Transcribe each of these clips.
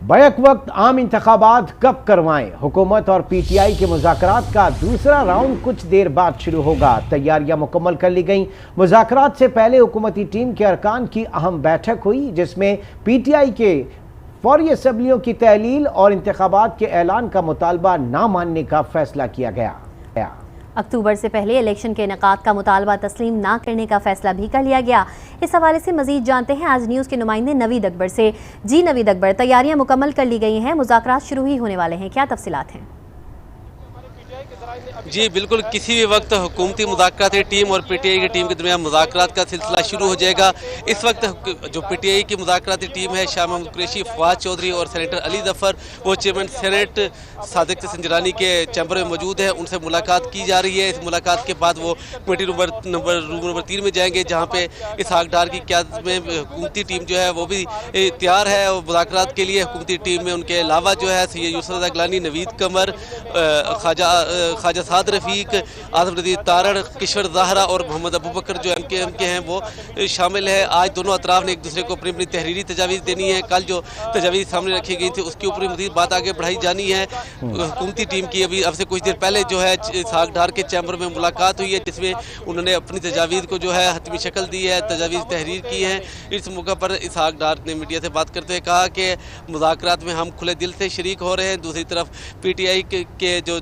Back वक्त आम इंतखाबात कब करवाएं? हुकूमत और पीटीआई के मुज़ाकरात का दूसरा राउंड कुछ देर बाद शुरू होगा। तैयारियां मुकम्मल कर ली गई। मुज़ाकरात से पहले हुकूमती टीम के अरकान की अहम बैठक हुई, जिसमें पीटीआई के फौरी असम्बलियों की तहलील और इंतखाबात के ऐलान का मुतालबा ना मानने का फैसला किया गया। अक्टूबर से पहले इलेक्शन के इनेकाद का मुतालबा तस्लीम ना करने का फैसला भी कर लिया गया। इस हवाले से मजीद जानते हैं आज न्यूज़ के नुमाइंदे नवीद अकबर से। जी नवीद अकबर, तैयारियां मुकम्मल कर ली गई हैं, मुज़ाकरात शुरू ही होने वाले हैं, क्या तफसीलात हैं? जी बिल्कुल, किसी भी वक्त हुकूमती मुज़ाकराती टीम और पीटीआई की टीम के दरमियान मुज़ाकरात का सिलसिला शुरू हो जाएगा। इस वक्त जो पीटीआई की मुज़ाकराती टीम है, शाह महमूद कुरैशी, फवाद चौधरी और सेनेटर अली ज़फ़र, वो चेयरमैन सेनेट सादिक संजरानी के चैम्बर में मौजूद है। उनसे मुलाकात की जा रही है। इस मुलाकात के बाद वो कमेटी रूम नंबर 3 में जाएंगे, जहाँ पे इसहाक डार की क़यादत में हुकूमती टीम जो है वो भी तैयार है और मुज़ाकरात के लिए। हुकूमती टीम में उनके अलावा जो है सैयद यूसुफ रज़ा गिलानी, नवीद कमर, ख्वाजा साद रफ़ीक, आज़म नज़ीर तारड़, किशोर ज़ाहरा और मोहम्मद अबू बकर जो एम के हैं वो शामिल है। आज दोनों अतराफ ने एक दूसरे को अपनी अपनी तहरीरी तजावीज़ देनी है। कल जो तजावीज़ सामने रखी गई थी उसके ऊपर मज़ीद बात आगे बढ़ाई जानी है। हुकूमती टीम की अभी अब से कुछ देर पहले जो है इसहाक डार के चैम्बर में मुलाकात हुई है, जिसमें उन्होंने अपनी तजावीज़ को जो है हतमी शक्ल दी है, तजावीज़ तहरीर की है। इस मौके पर इसहाक डार ने मीडिया से बात करते हुए कहा कि मुज़ाकरात में हम खुले दिल से शरीक हो रहे हैं। दूसरी तरफ पीटीआई के जो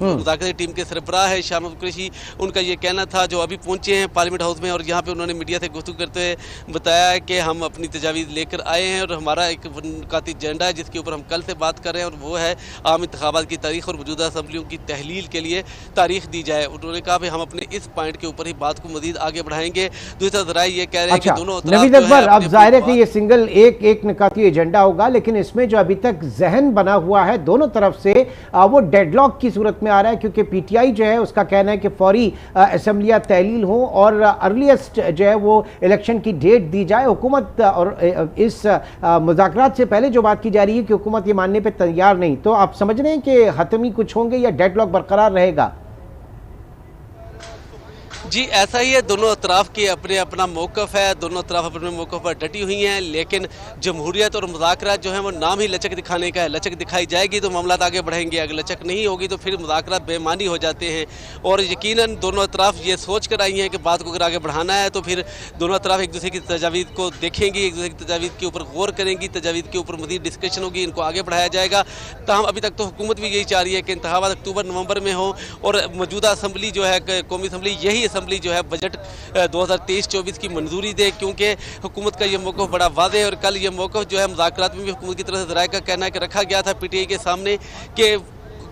मुज़ाकराती टीम के सरबराह है शाह महमूद कुरैशी, उनका ये कहना था, जो अभी पहुंचे हैं पार्लियामेंट हाउस में और यहाँ पे उन्होंने मीडिया से गुफ्तगू करते हुए बताया है कि हम अपनी तजावीज़ लेकर आए हैं और हमारा एक मुनकाती एजेंडा है जिसके ऊपर हम कल से बात कर रहे हैं, और वो है आम इंतखाबात की तारीख और मौजूदा असम्बलियों की तहलील के लिए तारीख दी जाए। उन्होंने कहा कि हम अपने इस पॉइंट के ऊपर ही बात को मजीद आगे बढ़ाएंगे। दूसरा जराए ये कह रहे हैं कि दोनों नवीद अकबर, अब जाहिर है कि ये सिंगल एक निकाती एजेंडा होगा, लेकिन इसमें जो अभी तक जहन बना हुआ है दोनों तरफ से वो डेडलॉक की सूरत में आ रहा है, क्योंकि पीटीआई जो है उसका कहना है कि फौरी असम्बलियाँ तहलील हो और अर्लीस्ट जो है वो इलेक्शन की डेट दी जाए। हुकूमत और इस मुज़ाकरात से पहले जो बात की जा रही है कि हुकूमत ये मानने पे तैयार नहीं, तो आप समझ रहे हैं कि हतमी कुछ होंगे या डेडलॉक बरकरार रहेगा? जी ऐसा ही है, दोनों अतराफ के अपने अपना मौक़िफ़ है, दोनों तरफ अपने मौक़िफ़ पर डटी हुई हैं, लेकिन जमहूरियत और मुज़ाकरात जो है वो नाम ही लचक दिखाने का है। लचक दिखाई जाएगी तो मामला आगे बढ़ेंगे, अगर लचक नहीं होगी तो फिर मुज़ाकरात बेमानी हो जाते हैं। और यकीनन दोनों अतराफ ये सोच कर आई हैं कि बात को अगर आगे बढ़ाना है तो फिर दोनों अतराफ एक दूसरे की तजावीज़ को देखेंगी, एक दूसरे की तजावीज़ के ऊपर गौर करेंगी, तजावीज़ के ऊपर मज़ीद डिस्कशन होगी, इनको आगे बढ़ाया जाएगा। ताहम अभी तक तो हुकूमत भी यही चाह रही है कि इंतखाबात अक्टूबर नवंबर में हो और मौजूदा असम्बली जो है कौमी असम्बली, यही असम्बली जो है बजट 2023-24 की मंजूरी दे, क्योंकि हुकूमत का ये मौक़िफ़ बड़ा वाज़ेह है। और कल ये मौक़िफ़ जो है मुज़ाकरात में भी हुकूमत की तरफ से ज़राए का कहना है कि रखा गया था पीटीआई के सामने कि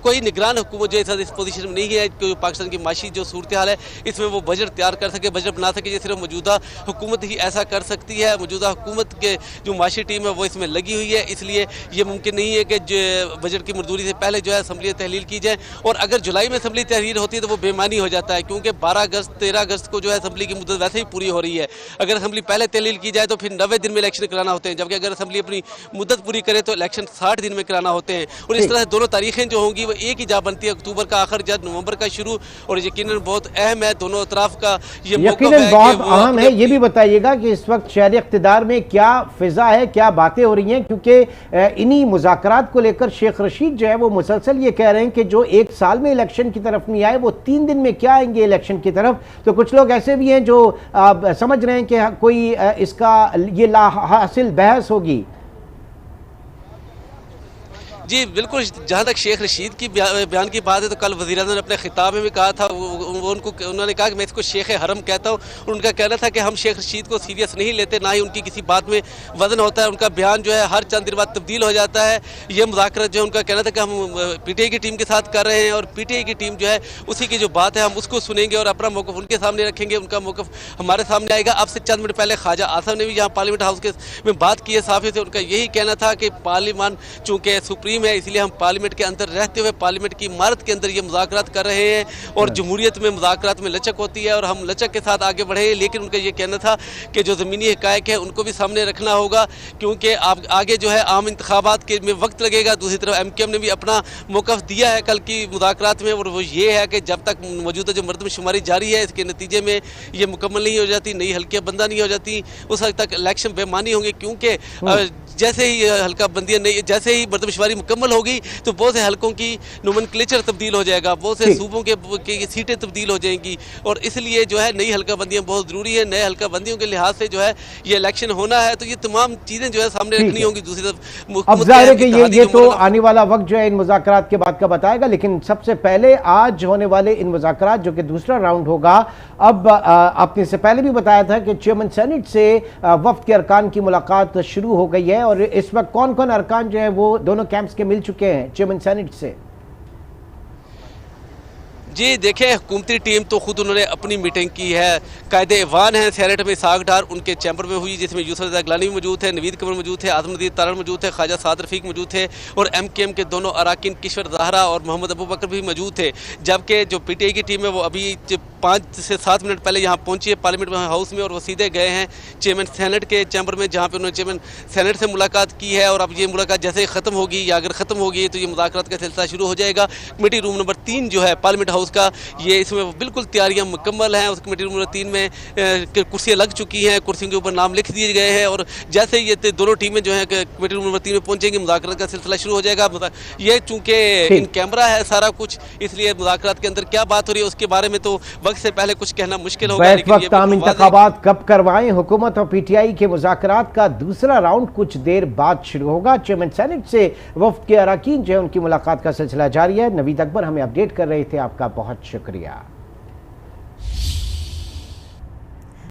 कोई निगरान हुकूमत जो इस पोजीशन में नहीं है कि पाकिस्तान की माशी जो सूरत हाल है इसमें वो बजट तैयार कर सके, बजट बना सके। ये सिर्फ मौजूदा हुकूमत ही ऐसा कर सकती है। मौजूदा हुकूमत के जो माशी टीम है वो इसमें लगी हुई है, इसलिए ये मुमकिन नहीं है कि बजट की मंजूरी से पहले जो है असम्बली तहलील की जाए। और अगर जुलाई में असम्बली तहलील होती है तो वो बेमानी हो जाता है, क्योंकि 12 अगस्त 13 अगस्त को जो है असम्बली की मुद्दत वैसे ही पूरी हो रही है। अगर असम्बली पहले तहलील की जाए तो फिर 90 दिन में इलेक्शन कराना होते हैं, जबकि अगर असम्बली अपनी मुद्दत पूरी करे तो इलेक्शन 60 दिन में कराना होते हैं। और इस तरह से दोनों तारीखें जो होंगी वो एक ही जा बनती है, अक्टूबर का आखिर जब नवंबर का शुरू। और यकीनन बहुत अहम है दोनों अतराफ का ये यकीनन बहुत अहम है। ये भी बताइएगा कि इस वक्त शहर इख्तिदार में क्या फिजा है, क्या बातें हो रही हैं, क्योंकि इन्हीं मुज़ाकरात को लेकर शेख रशीद जो है वो मुसलसल ये कह रहे हैं कि जो एक साल में इलेक्शन की तरफ नहीं आए वो 3 दिन में क्या आएंगे इलेक्शन की तरफ। तो कुछ लोग ऐसे भी हैं जो समझ रहे हैं कि कोई इसका ये ला हासिल बहस होगी। जी बिल्कुल, जहाँ तक शेख रशीद की बयान की बात है तो कल वज़ीर-ए-आज़म ने अपने खिताब में भी कहा था, उन्होंने कहा कि मैं इसको शेख हरम कहता हूँ। उनका कहना था कि हम शेख रशीद को सीरियस नहीं लेते, ना ही उनकी किसी बात में वजन होता है। उनका बयान जो है हर चंद दिन बाद तब्दील हो जाता है। ये मुज़ाकरात जो है उनका कहना था कि हम पीटीआई की टीम के साथ कर रहे हैं और पीटीआई की टीम जो है उसी की जो बात है हम उसको सुनेंगे और अपना मौक़िफ़ उनके सामने रखेंगे, उनका मौक़िफ़ हमारे सामने आएगा। अब से चंद मिनट पहले ख्वाजा आसिम ने भी यहाँ पार्लियामेंट हाउस के में बात की है साफ़ी से। उनका यही कहना था कि पार्लियामान चूँकि सुप्रीम है इसलिए हम पार्लियामेंट के अंदर रहते हुए पार्लियामेंट की इमारत के अंदर ये मुज़ाकरात कर रहे हैं और जमहूरियत में मुज़ाकरात में लचक होती है और हम लचक के साथ आगे बढ़े। लेकिन उनका ये कहना था कि जो ज़मीनी हक़ाइक़ है उनको भी सामने रखना होगा, क्योंकि आप आगे जो है आम इंतखाबात के में वक्त लगेगा। दूसरी तरफ MKM ने भी अपना मौक़िफ़ दिया है कल की मुज़ाकरात में, और वो ये है कि जब तक मौजूदा जो मरदमशुमारी जारी है इसके नतीजे में ये मुकम्मल नहीं हो जाती, नई हल्कियाँ बंदा नहीं हो जाती, उस हद तक इलेक्शन बेमानी होंगे। क्योंकि जैसे ही हल्का बंदियां नहीं, जैसे ही मर्दमशुमारी मुकम्मल होगी तो बहुत से हलकों की नोमेनक्लेचर तब्दील हो जाएगा, बहुत से सूबों के सीटें तब्दील हो जाएंगी और इसलिए जो है नई हल्का बंदियां बहुत ज़रूरी है। नए हल्का बंदियों के लिहाज से जो है ये इलेक्शन होना है तो ये तमाम चीज़ें जो है सामने रखनी होंगी। दूसरी तरफ अब जाहिर है कि ये तो आने वाला वक्त जो है इन मुज़ाकरात के बाद का बताएगा, लेकिन सबसे पहले आज होने वाले इन मुज़ाकरात जो कि दूसरा राउंड होगा, अब आपने इससे पहले भी बताया था कि चेयरमैन सेनेट से वफ्द के अरकान की मुलाकात शुरू हो गई है और इस वक्त कौन कौन अरकान जो है वो दोनों कैंप्स के मिल चुके हैं चेयरमैन सेनेट से? जी देखिए, हुकूमती टीम तो खुद उन्होंने अपनी मीटिंग की है। कायदे ईवान है सेनेट में साग डार उनके चैम्बर में हुई, जिसमें यूसुफ रज़ा गिलानी भी मौजूद है, नवीद कमर मौजूद है, आज़म नदीर तारड़ मौजूद है, ख्वाजा साद रफ़ीक मौजूद थे और MKM के दोनों अराकीन किश्वर ज़हरा और मोहम्मद अबू बकर भी मौजूद थे। जबकि जो PTI की टीम है वो अभी 5 से 7 मिनट पहले यहाँ पहुँची है पार्लियामेंट हाउस में और वो सीधे गए हैं चेयरमैन सेनेट के चैम्बर में, जहाँ पर उन्होंने चेयरमैन सेनेट से मुलाकात की है। और अब ये मुलाकात जैसे ही ख़त्म होगी या अगर ख़त्म होगी तो ये मुज़ाकरात का सिलसिला शुरू हो जाएगा। कमेटी रूम नंबर 3 जो है पार्लियामेंट हाउस का, ये इसमें बिल्कुल तैयारियां मुकम्मल हैं। उस कमेटी रूम नंबर 3 में कुर्सियां लग चुकी हैं, कुर्सियों के ऊपर नाम लिख दिए गए हैं और जैसे ही ये दोनों टीमें जो हैं कमेटी रूम नंबर 3 में पहुंचेंगी मुज़ाकरात का सिलसिला शुरू हो जाएगा। ये चूंकि इन कैमरा है सारा कुछ, इसलिए मुज़ाकरात के अंदर क्या बात हो रही है उसके बारे में तो वक्त से पहले कुछ कहना मुश्किल होगा। वक्त आम इंतखाबात कब करवाएं, हुकूमत और PTI के मुज़ाकरात का दूसरा राउंड कुछ देर बाद शुरू होगा। चेयरमैन सेनेट से वफ्द के अरकान जो है उनकी मुलाकात का सिलसिला जारी है। नवीद अकबर हमें अपडेट कर रहे थे, आपका बहुत शुक्रिया।